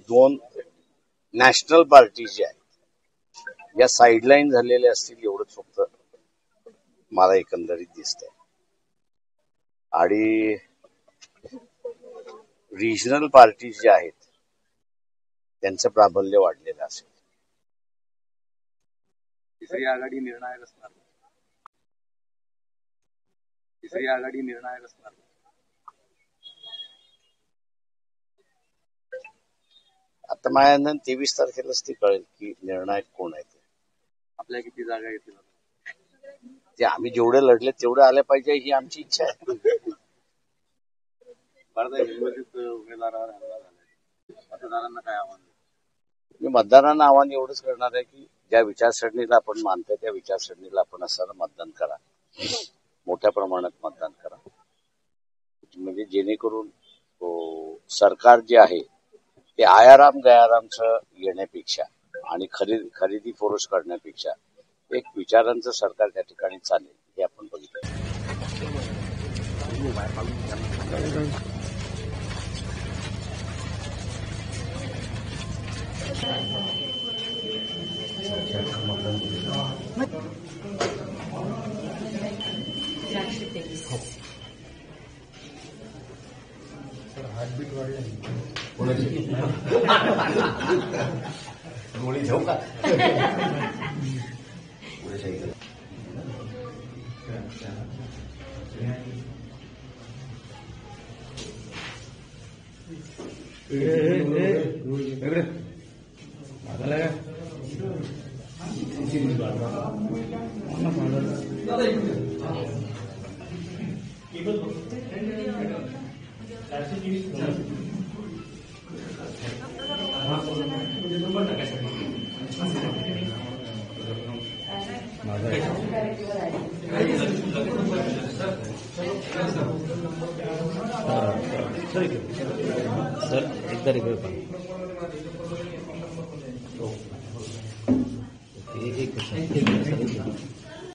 दोन national parties ज्या आहेत या साईडलाईन झालेल्या असतील एवढंच फक्त मला एकंदरीत दिसतंय. आणि रिजनल पार्टीज ज्या आहेत त्यांचं प्राबल्य वाढलेलं असेल. तिसरी आघाडी निर्णायक असणार. तिसरी आघाडी निर्णायक असणार. आता माझ्या 23 तारखेलाच ती कळेल की निर्णायक कोण आहे ते. आपल्या किती जागा येतील ते आम्ही जेवढे लढले तेवढे आले पाहिजे ही आमची इच्छा आहे. हिंगोलीत उमेदवारावर हल्ला झाला, मतदारांना काय आव्हान? मी मतदारांना आव्हान एवढंच करणार आहे की ज्या विचारसरणीला आपण मानतोय त्या विचारसरणीला आपण असताना मतदान करा, मोठ्या प्रमाणात मतदान करा, म्हणजे जेणेकरून सरकार जे आहे ते आयाराम गयारामचं येण्यापेक्षा आणि खरेदी फोरस करण्यापेक्षा एक विचारांचं सरकार त्या ठिकाणी चालेल हे आपण बघितलं. हार्टबीट वाढलं गोळी घेऊ का? सर एकदा रिक्वेस्ट